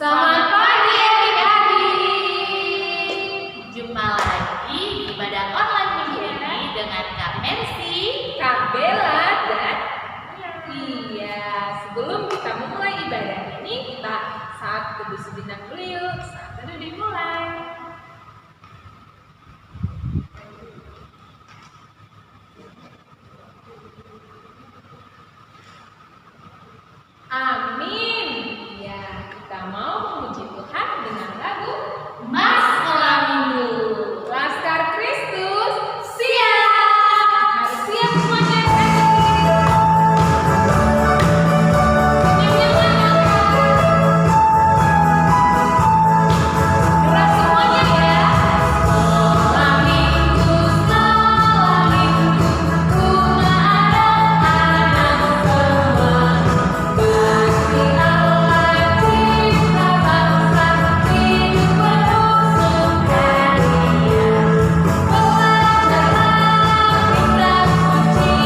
Selamat pagi adik-adik. Jumpa lagi di ibadah online minggu ini dengan Kak Mercy, Kak Bella, dan sebelum kita memulai ibadah ini, kita saat teduh sejenak dulu yuk. Saat teduh dimulai. Amin. Ya, kita mau memuji Tuhan dengan lagu Mas Sekolah Minggu. Laskar Kristus siap. Harus siap semuanya. Keras semuanya ya. Sekolah minggu, rumah anak-anak semua. Bagi Allah cinta bangsa, hidup penuh sukaria. Belajarlah kita puji,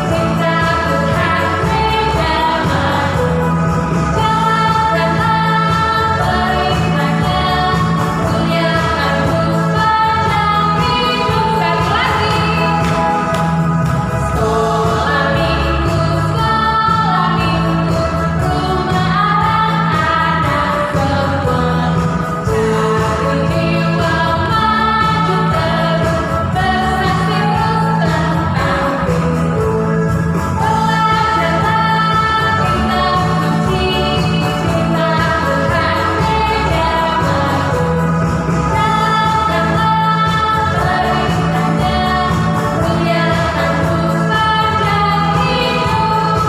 cinta Tuhan menjamah. Jalankanlah perintahnya, muliakan sepanjang hidup. Sekali lagi. Sekolah minggu, rumah anak-anak semua. Cari jiwa maju terus, bersaksi terus tentang Kristus. Belajarlah kita puji, cinta Tuhan menjamah. Jalankanlah perintahnya, muliakan sepanjang hidup.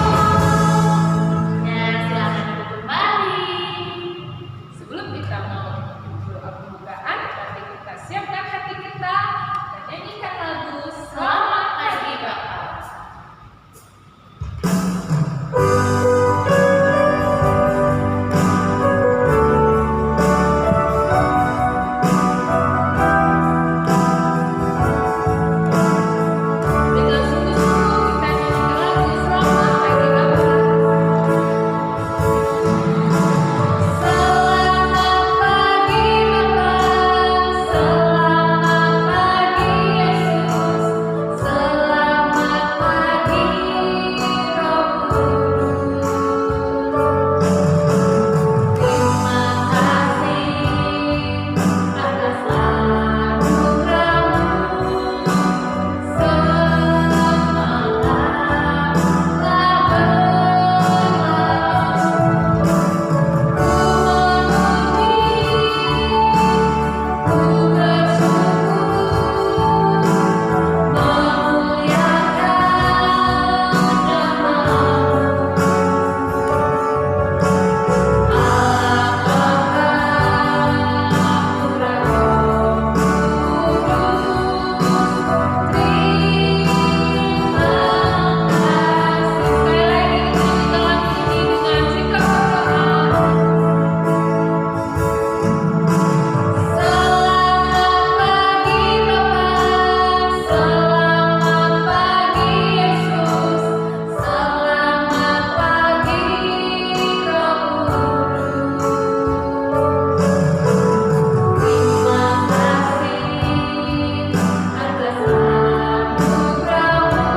Silakan duduk kembali. Sebelum kita mau doa pembukaan, mari kita siapkan hati kita dan nyanyikan lagu Selamat pagi Bapak. Dengan sungguh-sungguh kita nyanyikan lagu Selamat Pagi Bapak. Selamat pagi Bapak, selamat pagi Yesus, selamat pagi Roh Kudus. Terima kasih atas anugerah-Mu, semalamlah Sekali lagi kita nyanyikan lagu ini dengan sikap berdoa. Selamat pagi Bapak, selamat pagi Yesus, selamat pagi Roh Kudus. Terima kasih atas anugerah-Mu,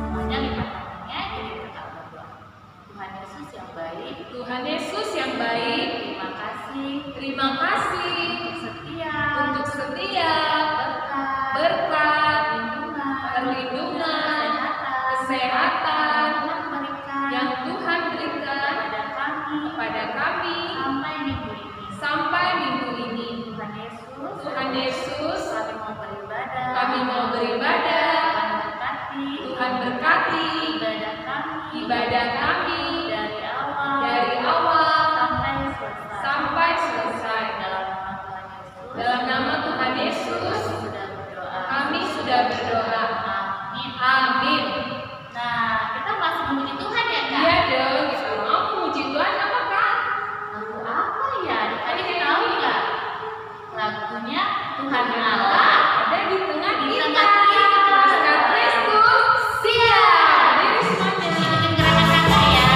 Semuanya lipat tangannya, jadi kita berdoa. Tuhan Yesus yang baik, Tuhan Yesus yang baik, terima kasih terima kasih untuk setia, berkat, berkat, perlindungan, kesehatan, kesehatan yang yang Tuhan berikan kepada kami sampai minggu ini. Tuhan Yesus, Tuhan Yesus, kami mau beribadah, kami beribadah. Tuhan berkati Tuhan berkati ibadah kami dari awal sampai selesai. Dalam nama Tuhan Yesus, kami sudah berdoa. Amin. Nah, kita masih memuji Tuhan ya, Kak? Iya dong, kita mau memuji Tuhan apa, Kak? Lagu apa ya? Adik tahu nggak? Lagunya Tuhan Allah Ada di tengah di kita. tengah kita. Pasca Kristus, siap. Berdiri semuanya. Ikutin gerakan kakak ya.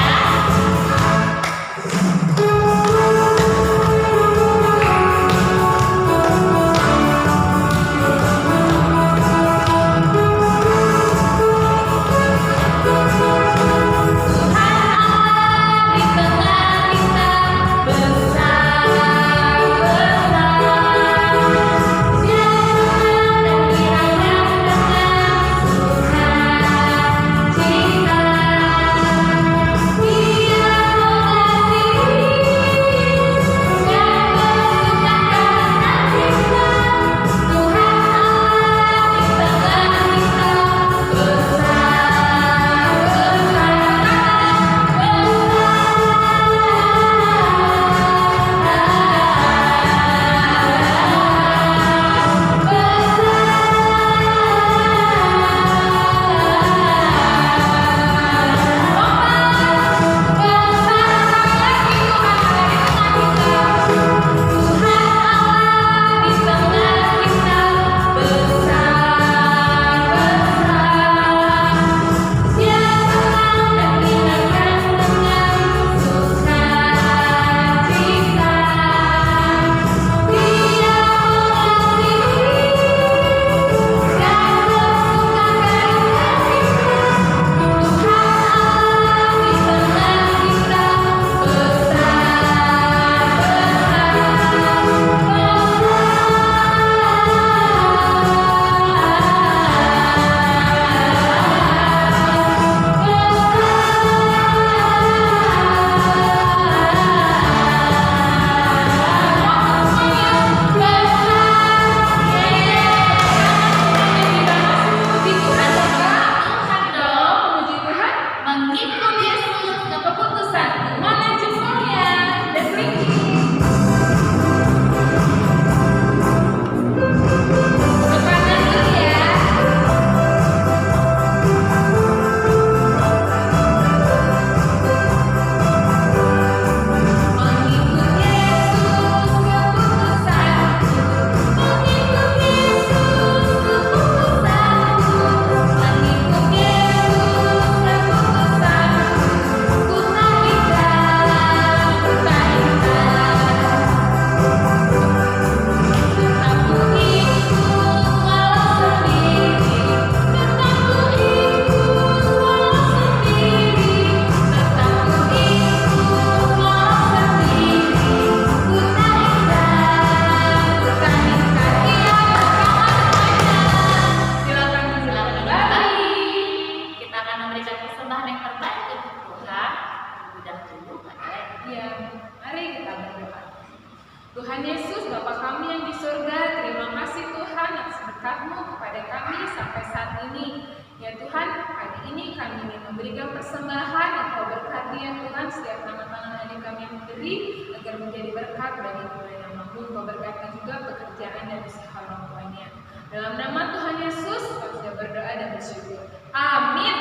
Tuhan Yesus, Bapa kami yang di surga, terima kasih Tuhan atas berkat-Mu kepada kami sampai saat ini. Ya Tuhan, hari ini kami ingin memberikan persembahan yang Kau berkati ya Tuhan, setiap nama tangan adik kami yang memberi, agar menjadi berkat bagi bulan yang mampu. Kau berkati juga pekerjaan dan usaha orang tuanya. Dalam nama Tuhan Yesus, kami sudah berdoa dan bersyukur. Amin.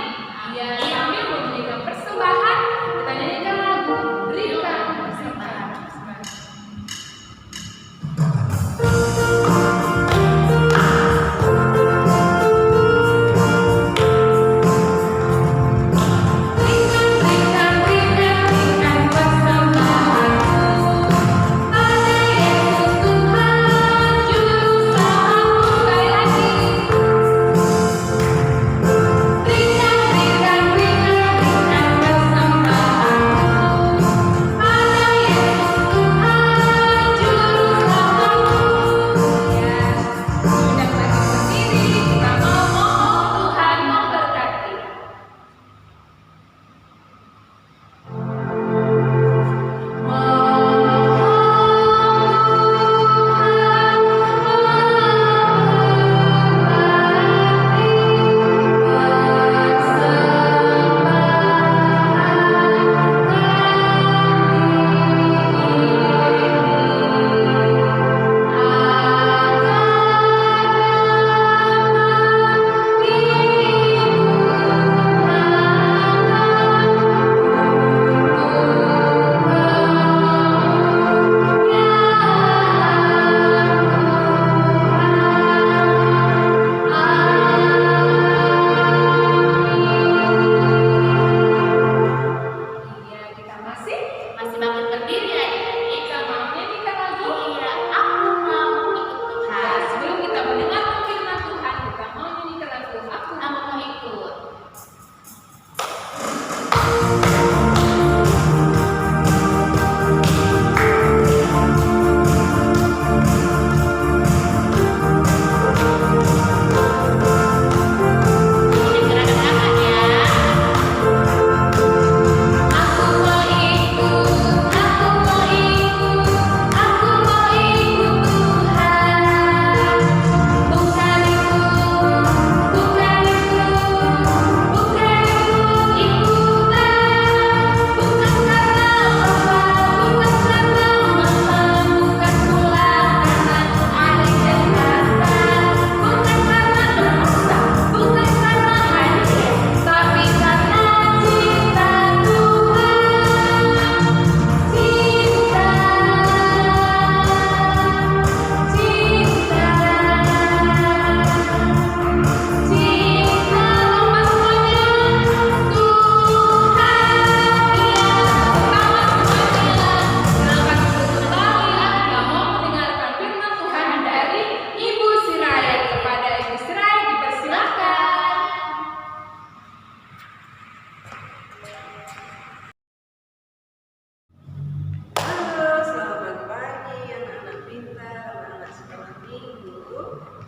Ya, kami memberikan persembahan, kita nyanyikan lagu, berikan persembahan. Berikan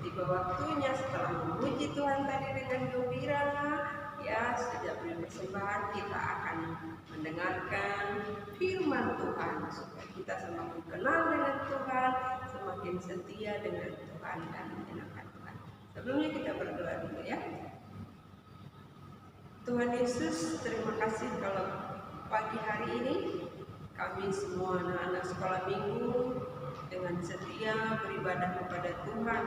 tiba waktunya setelah memuji Tuhan tadi dengan gembira, ya sudah beri persembahan, kita akan mendengarkan firman Tuhan supaya kita semakin kenal dengan Tuhan, semakin setia dengan Tuhan dan menyenangkan Tuhan. Sebelumnya kita berdoa dulu ya. Tuhan Yesus, terima kasih kalau pagi hari ini kami semua anak-anak sekolah minggu dengan setia beribadah kepada Tuhan.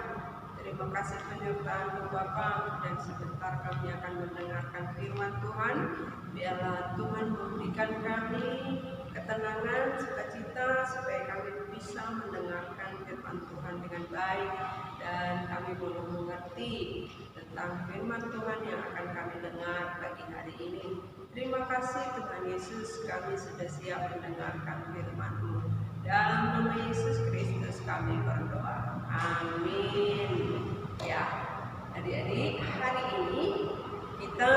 Terima kasih penyertaan Bapa, dan sebentar kami akan mendengarkan firman Tuhan. Biarlah Tuhan memberikan kami ketenangan, sukacita supaya kami bisa mendengarkan firman Tuhan dengan baik dan kami boleh mengerti tentang firman Tuhan yang akan kami dengar pagi hari ini. Terima kasih Tuhan Yesus, kami sudah siap mendengarkan firman-Mu. Dalam nama Yesus Kristus kami berdoa. Amin. Ya, adik-adik, hari ini kita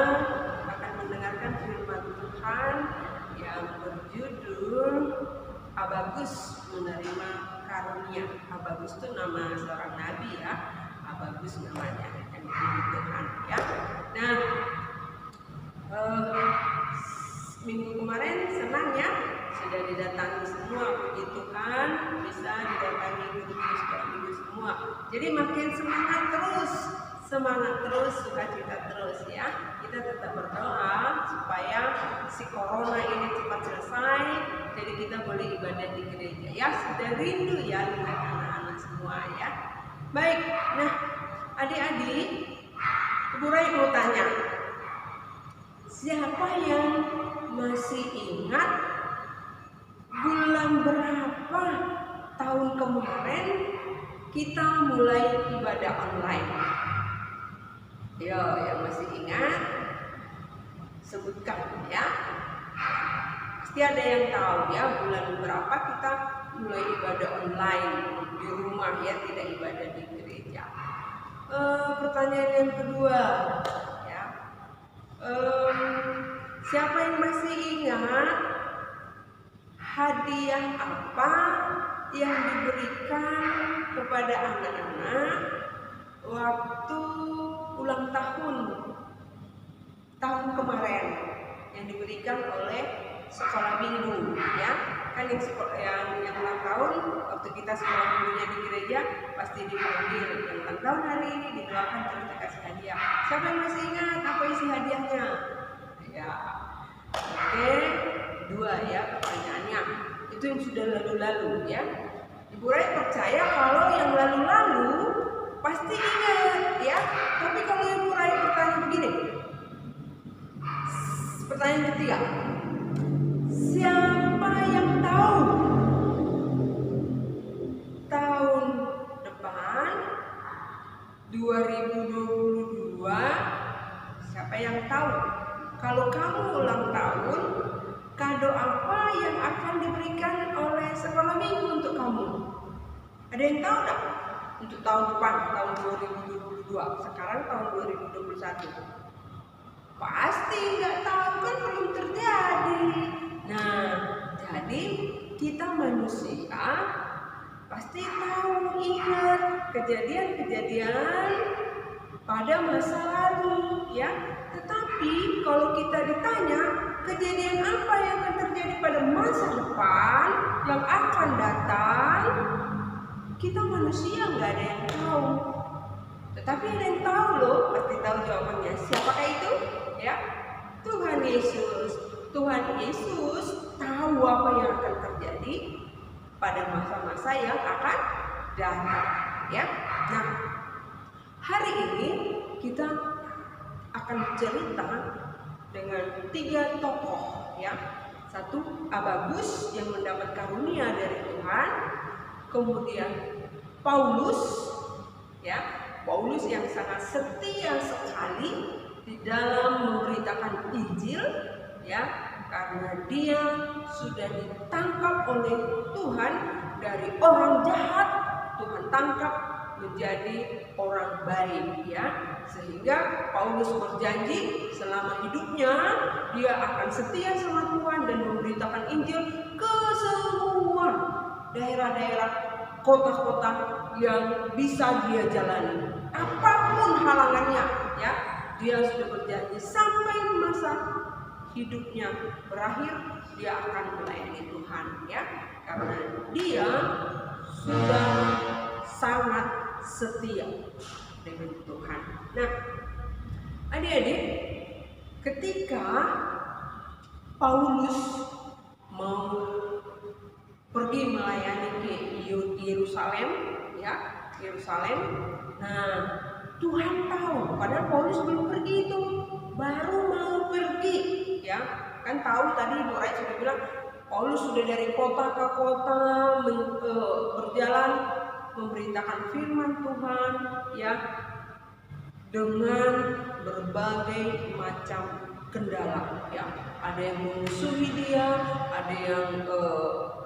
akan mendengarkan firman Tuhan yang berjudul Abagus menerima karunia. Abagus itu nama seorang nabi ya. Abagus namanya yang dipilih Tuhan ya. Nah, minggu kemarin senang ya, sudah didatangi semua, puji Tuhan, bisa didatangi guru-guru sekolah minggu semua. Jadi makin semangat terus, sukacita terus ya. Kita tetap berdoa supaya si corona ini cepat selesai, jadi kita boleh ibadah di gereja ya. Sudah rindu ya lihat anak-anak semua ya. Baik, nah adik-adik, Ibu Rai mau tanya, siapa yang masih ingat bulan berapa tahun kemarin kita mulai ibadah online? Yo, yang masih ingat sebutkan ya. Pasti ada yang tahu ya bulan berapa kita mulai ibadah online di rumah ya, tidak ibadah di gereja. Pertanyaan yang kedua ya, siapa yang masih ingat hadiah apa yang diberikan kepada anak-anak waktu ulang tahun kemarin yang diberikan oleh sekolah minggu ya? Kan yang ulang tahun waktu kita sekolah minggunya di gereja pasti dipanggil yang ulang tahun hari ini, didoakan terus dikasih hadiah. Siapa yang masih ingat apa isi hadiahnya? Ya, oke, dua ya pertanyaannya. Itu yang sudah lalu-lalu ya. Ibu Rai percaya kalau yang lalu-lalu pasti ingat ya. Tapi kalau Ibu Rai bertanya begini, pertanyaan ketiga, siapa yang tahu tahun depan 2022? Siapa yang tahu? Kalau kamu ulang tahun, kado apa yang akan diberikan oleh sekolah minggu untuk kamu? Ada yang tahu tak? Untuk tahun depan, tahun 2022, sekarang tahun 2021. Pasti nggak tahu kan, belum terjadi. Nah, jadi kita manusia pasti tahu, ingat kejadian-kejadian pada masa lalu ya. Tetapi kalau kita ditanya kejadian apa yang akan terjadi pada masa depan yang akan datang, kita manusia nggak ada yang tahu. Tetapi ada yang tahu loh, pasti tahu jawabannya. Siapakah itu? Ya, Tuhan Yesus. Tuhan Yesus tahu apa yang akan terjadi pada masa-masa yang akan datang. Ya, nah hari ini kita akan cerita dengan 3 tokoh ya. Satu, Abagus yang mendapat karunia dari Tuhan. Kemudian Paulus ya, Paulus yang sangat setia sekali di dalam memberitakan Injil ya, karena dia sudah ditangkap oleh Tuhan dari orang jahat. Tuhan tangkap menjadi orang baik ya, sehingga Paulus berjanji selama hidupnya dia akan setia sama Tuhan dan memberitakan Injil ke semua daerah-daerah kota-kota yang bisa dia jalani. Apapun halangannya, ya, dia sudah berjanji sampai masa hidupnya berakhir dia akan melayani Tuhan, ya, karena dia sudah sangat setia dengan Tuhan. Nah, adik-adik, ketika Paulus mau pergi melayani ke Yerusalem, ya, Yerusalem. Nah, Tuhan tahu, padahal Paulus belum pergi itu, baru mau pergi, ya. Kan tahu tadi Ibu Rai sudah bilang, Paulus sudah dari kota ke kota berjalan memberitakan firman Tuhan, ya, dengan berbagai macam kendala, ya. Ada yang memusuhi dia, ada yang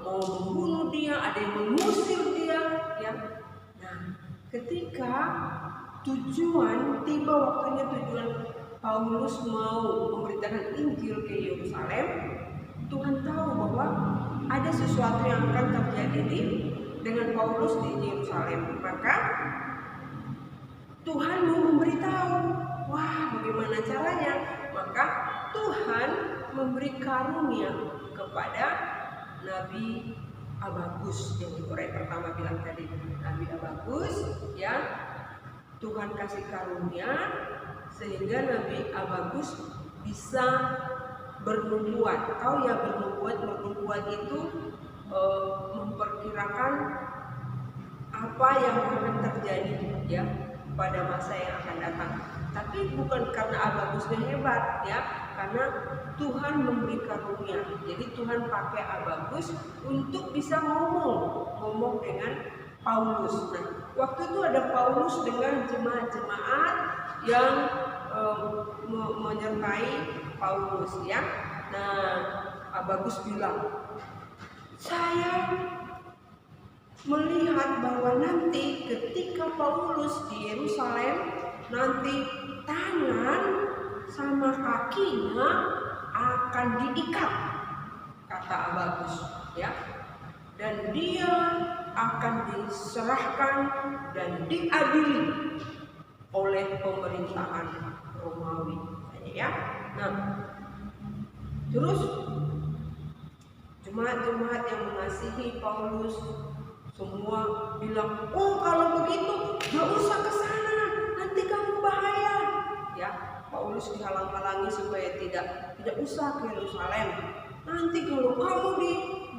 mau membunuh dia, ada yang mengusir dia, ya. Nah, ketika tiba waktunya tujuan Paulus mau memberitakan Injil ke Yerusalem, Tuhan tahu bahwa ada sesuatu yang akan terjadi dengan Paulus di Yerusalem. Maka Tuhan mau memberitahu, wah, bagaimana caranya? Maka Tuhan memberi karunia kepada Nabi Abagus yang di Korea pertama bilang tadi, Nabi Abagus, ya, Tuhan kasih karunia sehingga Nabi Abagus bisa bernubuat. Tahu ya, bernubuat itu memperkirakan apa yang akan terjadi, ya, pada masa yang akan datang. Tapi bukan karena Abagusnya hebat, ya, karena Tuhan memberi karunia. Jadi Tuhan pakai Abagus untuk bisa ngomong dengan Paulus. Nah, waktu itu ada Paulus dengan jemaat-jemaat yang menyertai Paulus, ya. Nah, Abagus bilang, saya melihat bahwa nanti ketika Paulus di Yerusalem, nanti tangan sama kakinya akan diikat, kata Abagus, ya, dan dia akan diserahkan dan diadili oleh pemerintahan Romawi, ya. Nah, terus jemaat-jemaat yang mengasihi Paulus semua bilang, oh, kalau begitu gak usah ke sana, nanti kamu bahaya, ya. Paulus dihalang-halangi supaya tidak usah ke Yerusalem. Nanti kalau kamu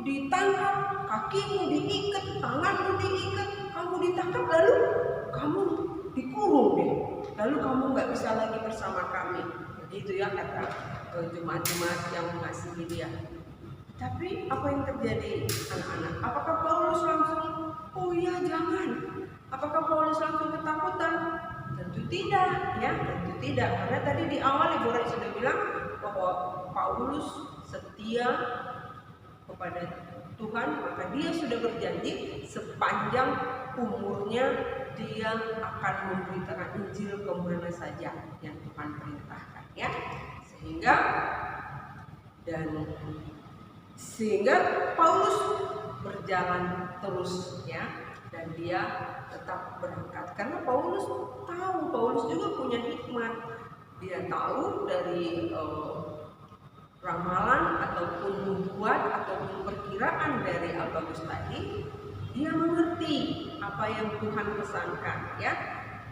ditangkap, kakimu diikat, tanganmu diikat, kamu ditangkap, lalu kamu dikurung deh, lalu kamu nggak bisa lagi bersama kami. Begitu, ya, kata jemaat-jemaat yang mengasihi dia. Tapi apa yang terjadi, anak-anak? Apakah Paulus langsung, oh iya, jangan? Apakah Paulus langsung ketakutan? Tentu tidak, ya, tentu tidak. Karena tadi di awal Ibu Rai sudah bilang bahwa Paulus setia kepada Tuhan, maka dia sudah berjanji sepanjang umurnya dia akan memberitakan Injil kemana saja yang Tuhan perintahkan, ya. Sehingga Paulus berjalan terus, ya, dan dia tetap berangkat karena Paulus tahu, Paulus juga punya hikmat. Dia tahu dari ramalan ataupun nubuat ataupun perkiraan dari Abagus tadi, dia mengerti apa yang Tuhan pesankan, ya.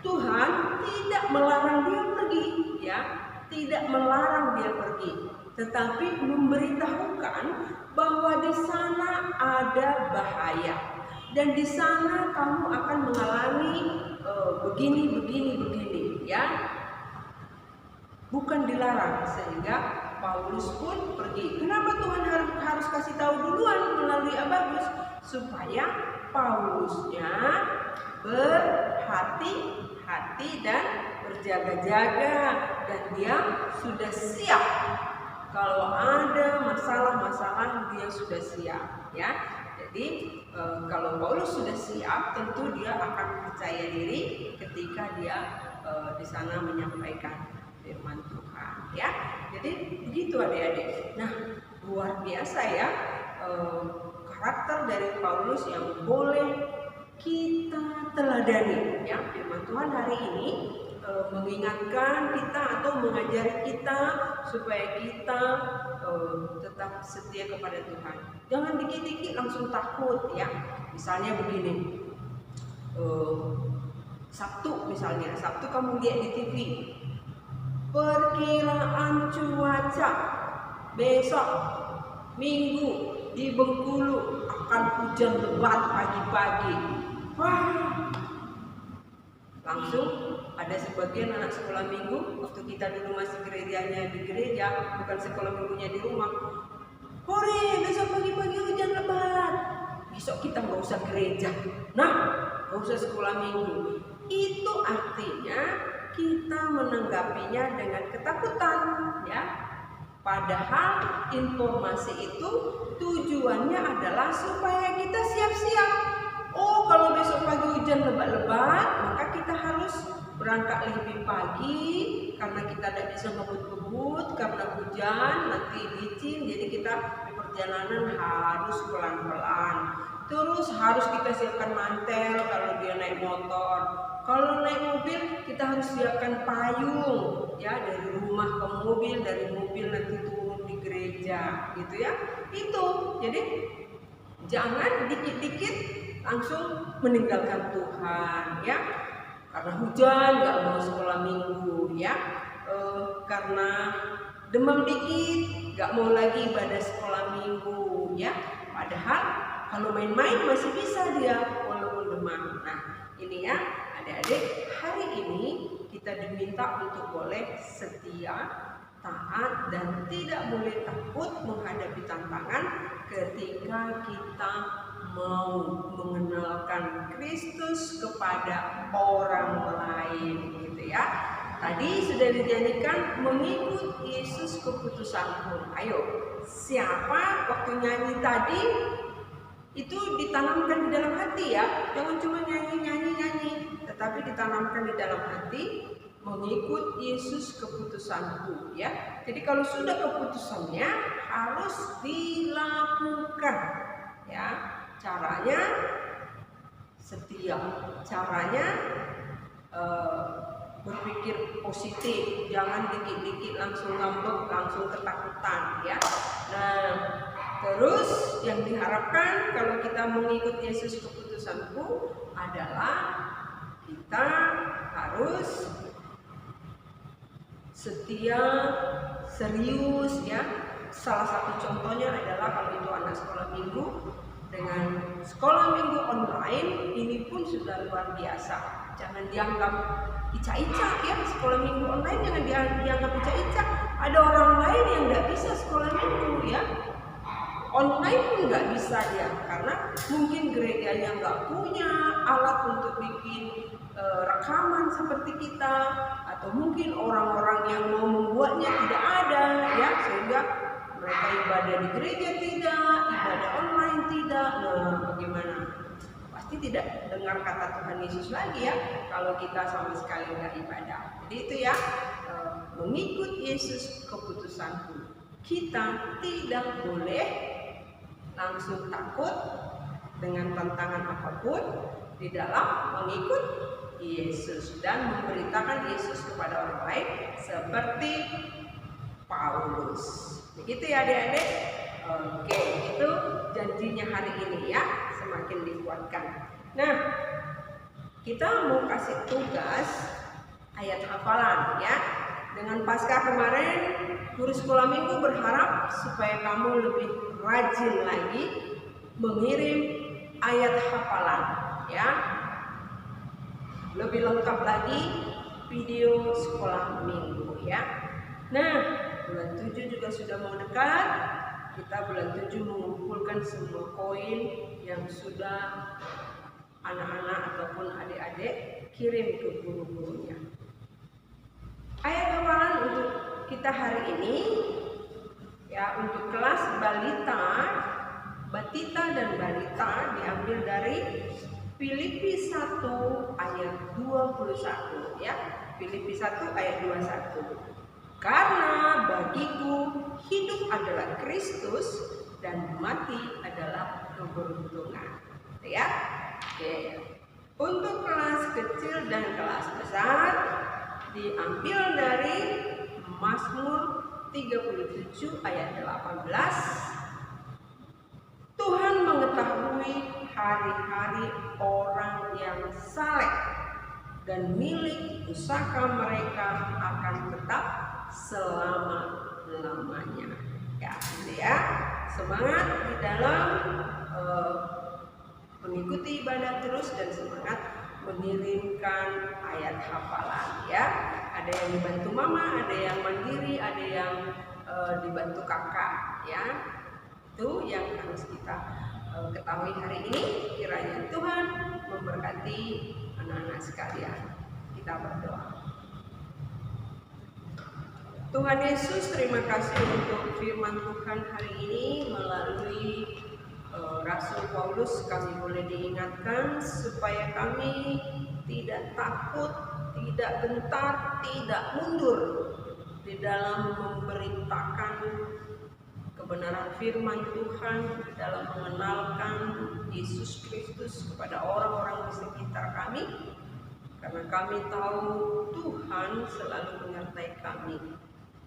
Tuhan tidak melarang dia pergi, ya, tidak melarang dia pergi, tetapi memberitahukan bahwa di sana ada bahaya dan di sana kamu akan mengalami begini, ya. Bukan dilarang, sehingga Paulus pun pergi. Kenapa Tuhan harus kasih tahu duluan melalui Abagus? Supaya Paulusnya berhati-hati dan berjaga-jaga, dan dia sudah siap. Kalau ada masalah-masalah dia sudah siap, ya. Jadi kalau Paulus sudah siap, tentu dia akan percaya diri ketika dia di sana menyampaikan firman Tuhan, ya. Jadi begitu, adik-adik. Nah, luar biasa, ya, karakter dari Paulus yang boleh kita teladani. Ya, firman Tuhan hari ini mengingatkan kita atau mengajari kita supaya kita tetap setia kepada Tuhan. Jangan dikit-dikit langsung takut ya. Misalnya begini, Sabtu misalnya, Sabtu kamu lihat di TV, perkiraan cuaca besok Minggu di Bengkulu akan hujan lebat pagi-pagi. Wah, langsung ada sebagian anak sekolah minggu, waktu kita dulu masih gerejanya di gereja, bukan sekolah minggunya di rumah. Hore, besok pagi-pagi hujan lebat. Besok kita nggak usah gereja. Nah, nggak usah sekolah minggu. Itu artinya kita menanggapinya dengan ketakutan, ya. Padahal informasi itu tujuannya adalah supaya kita siap-siap. Oh, kalau besok pagi hujan lebat-lebat, maka kita harus berangkat lebih pagi karena kita tidak bisa ngebut-ngebut karena hujan, nanti licin, jadi kita di perjalanan harus pelan-pelan. Terus harus kita siapkan mantel kalau dia naik motor. Kalau naik mobil kita harus siapkan payung ya, dari rumah ke mobil, dari mobil nanti turun di gereja gitu ya. Itu. Jadi jangan dikit-dikit langsung meninggalkan Tuhan ya. Karena hujan nggak mau sekolah minggu ya. Karena demam dikit nggak mau lagi ibadah sekolah minggu ya. Padahal kalau main-main masih bisa dia walaupun demam. Nah ini ya adik-adik, hari ini kita diminta untuk boleh setia, taat, dan tidak boleh takut menghadapi tantangan ketika kita mau mengenalkan Kristus kepada orang lain gitu ya. Tadi sudah dijanjikan mengikut Yesus keputusanmu. Ayo, siapa waktu nyanyi tadi itu ditanamkan di dalam hati ya. Jangan cuma nyanyi, tetapi ditanamkan di dalam hati, mengikut Yesus keputusanku ya. Jadi kalau sudah keputusannya harus dilakukan ya. Caranya setia, caranya berpikir positif, jangan dikit-dikit langsung ngambek, langsung ketakutan ya. Nah, terus yang diharapkan kalau kita mengikut Yesus keputusanku adalah kita harus setia, serius ya. Salah satu contohnya adalah kalau itu anak sekolah minggu dengan sekolah minggu online, ini pun sudah luar biasa. Jangan dianggap ica-ica ya, sekolah minggu online jangan dianggap ica-ica. Ada orang lain yang nggak bisa sekolah minggu ya, online pun nggak bisa ya, karena mungkin gerejanya nggak punya alat untuk bikin rekaman seperti kita, atau mungkin orang-orang yang mau membuatnya tidak ada ya, sehingga mereka ibadah di gereja tidak, ibadah online tidak. Nah bagaimana? Pasti tidak dengar kata Tuhan Yesus lagi ya kalau kita sama sekali nggak ibadah. Jadi itu ya, mengikut Yesus keputusanku. Kita tidak boleh langsung takut dengan tantangan apapun di dalam mengikut Yesus dan memberitakan Yesus kepada orang lain seperti Paulus. Begitu ya adik-adik. Oke, itu janjinya hari ini ya, semakin dikuatkan. Nah, kita mau kasih tugas ayat hafalan ya. Dengan Paskah kemarin, guru sekolah minggu berharap supaya kamu lebih rajin lagi mengirim ayat hafalan ya. Lebih lengkap lagi video sekolah minggu ya. Nah, bulan 7 juga sudah mau dekat. Kita bulan 7 mengumpulkan semua koin yang sudah anak-anak ataupun adik-adik kirim ke guru-gurunya. Ayat hafalan untuk kita hari ini ya, untuk kelas balita, batita dan balita diambil dari Filipi 1 ayat 21 ya. Filipi 1 ayat 21. Karena bagiku hidup adalah Kristus dan mati adalah keberuntungan. Ya. Oke. Untuk kelas kecil dan kelas besar diambil dari Mazmur 37 ayat 18. Tuhan mengetahui hari-hari orang yang saleh dan milik pusaka mereka akan tetap selama-lamanya. Ya, gitu ya. Semangat di dalam mengikuti ibadah terus dan semangat mengirimkan ayat hafalan ya. Ada yang dibantu mama, ada yang mandiri, ada yang dibantu kakak ya. Itu yang harus kita ketahui hari ini. Kiranya Tuhan memberkati anak-anak sekalian. Kita berdoa. Tuhan Yesus, terima kasih untuk firman Tuhan hari ini melalui Rasul Paulus. Kami boleh diingatkan supaya kami tidak takut, tidak gentar, tidak mundur di dalam memberitakan kebenaran firman Tuhan, di dalam mengenalkan Yesus Kristus kepada orang-orang di sekitar kami, karena kami tahu Tuhan selalu menyertai kami.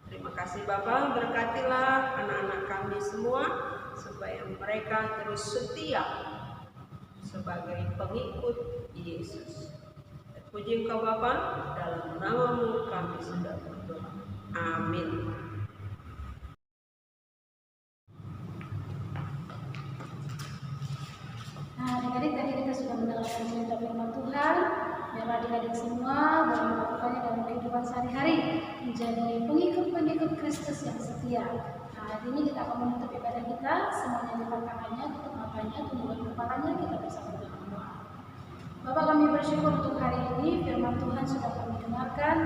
Terima kasih Bapa, berkatilah anak-anak kami semua supaya mereka terus setia sebagai pengikut Yesus. Puji Engkau Bapa, dalam nama-Mu kami sudah berdoa. Amin. Nah, adik-adik tadi kita sudah mendengarkan cerita firman Tuhan. Biar adik-adik semua boleh melakukannya dalam kehidupan sehari-hari, menjadi pengikut-pengikut Kristus yang setia. Nah, hari ini kita akan menutup ibadah kita. Semuanya lipat tangannya, tutup matanya, tundukkan kepalanya, kita bersama dalam doa. Bapak, kami bersyukur untuk hari ini firman Tuhan sudah kami dengarkan,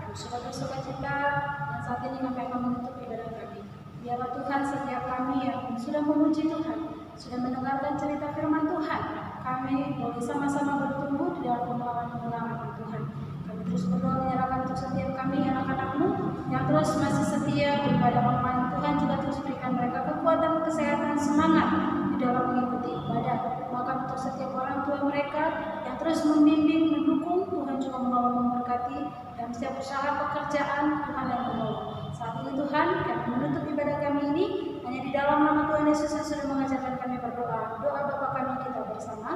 kami sudah bersukacita, dan saat ini kami akan menutup ibadah kami. Biarlah Tuhan setiap kami yang sudah memuji Tuhan, sudah mendengarkan cerita firman Tuhan, kami boleh sama-sama bertumbuh di dalam pengalaman Tuhan. Kami terus berdoa menyerahkan untuk setiap kami anak-anak-Mu yang terus masih setia beribadah online. Tuhan juga terus berikan mereka kekuatan, kesehatan, semangat di dalam mengikuti ibadah. Maka untuk setiap orang tua mereka yang terus membimbing, mendukung, Tuhan juga memberkati, dan setiap usaha pekerjaan Tuhan yang menolong. Saat ini Tuhan, kami menutup ibadah kami ini hanya di dalam nama Tuhan Yesus yang sudah mengajarkan kami berdoa. Doa Bapa kami kita bersama.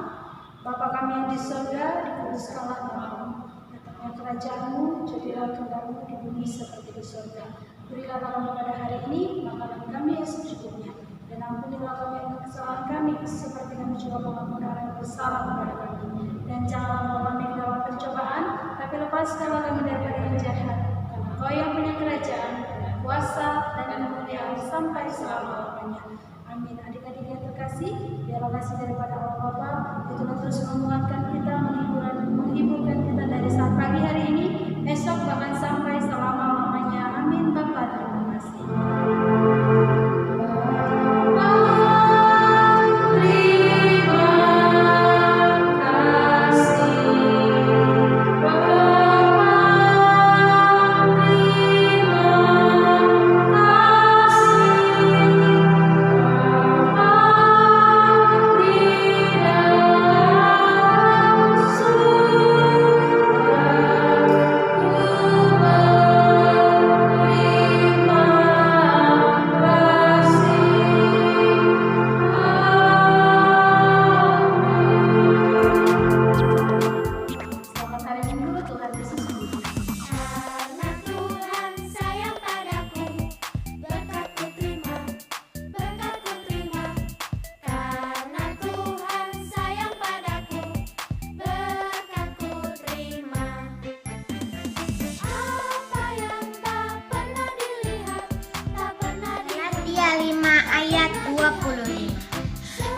Bapa kami yang di surga, dikuduskanlah namamu. Datanglah kerajaan-Mu, jadilah kehendak-Mu di bumi seperti di surga. Berilah kami pada hari ini makanan kami yang secukupnya, dan ampunilah kami kesalahan kami seperti kami juga mengampuni orang yang bersalah kepada kami. Dan janganlah membawa kami ke dalam pencobaan, tapi lepaskanlah kami daripada yang jahat. Karena Kau yang punya kerajaan, kuasa dan kemuliaan sampai selama-lamanya. Amin. Adik-adik yang terkasih, biarlah kasih daripada Allah Bapa itu terus menguatkan kita, menghiburkan kita dari saat pagi hari ini, esok bahkan sampai selama-lamanya. Amin. Bapa, terima kasih.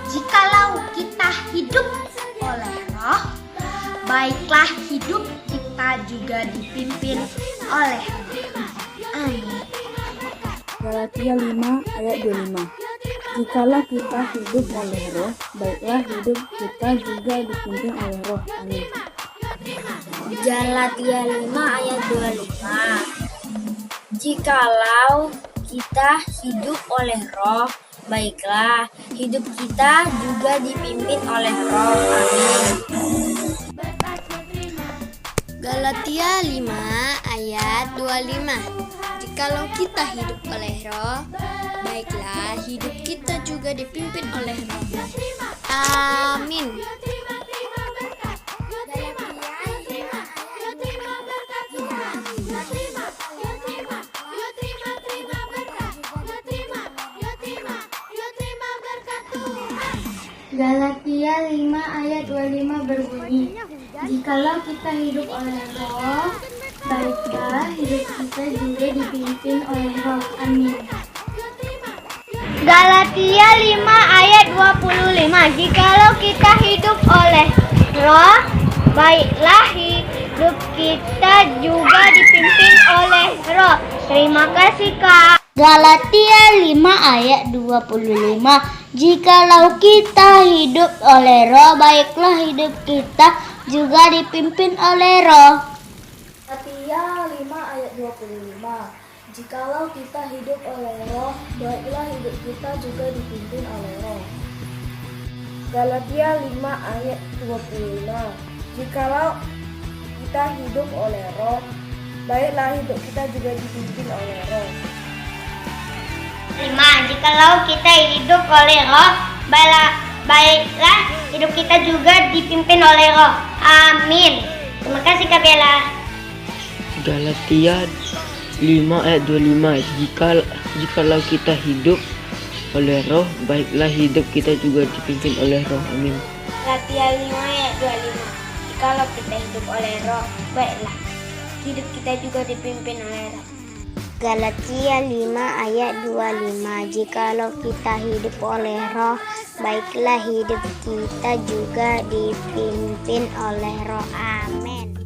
Jikalau kita hidup oleh Roh, baiklah hidup kita juga dipimpin oleh Roh. Amin. Galatia 5 ayat 25. Jikalau kita hidup oleh Roh, baiklah hidup kita juga dipimpin oleh Roh. Amin. Galatia 5 ayat 25. Jikalau kita hidup oleh Roh, baiklah hidup kita juga dipimpin oleh Roh. Amin. Galatia 5 ayat 25. Jikalau kita hidup oleh Roh, baiklah hidup kita juga dipimpin oleh Roh. Amin. Galatia 5 ayat 25 berbunyi, jikalau kita hidup oleh Roh, baiklah hidup kita juga dipimpin oleh Roh. Amin. Galatia 5 ayat 25, jikalau kita hidup oleh Roh, baiklah hidup kita juga dipimpin oleh Roh. Terima kasih, Kak. Galatia 5 ayat 25, jikalau kita hidup oleh Roh, baiklah hidup kita juga dipimpin oleh Roh. Galatia 5 ayat 25. Jikalau kita hidup oleh Roh, baiklah hidup kita juga dipimpin oleh Roh. Galatia 5 ayat 25. Jikalau kita hidup oleh Roh, baiklah hidup kita juga dipimpin oleh Roh. 5. Jikalau kita hidup oleh Roh, baiklah hidup kita juga dipimpin oleh Roh. Amin. Terima kasih, Kak Bella. Galatia 5 ayat 25. Jikalau kita hidup oleh Roh, baiklah hidup kita juga dipimpin oleh Roh. Amin. Galatia 5 ayat 25. Jikalau kita hidup oleh Roh, baiklah hidup kita juga dipimpin oleh Roh. Galatia 5 ayat 25. Jikalau kita hidup oleh Roh, baiklah hidup kita juga dipimpin oleh Roh. Amin.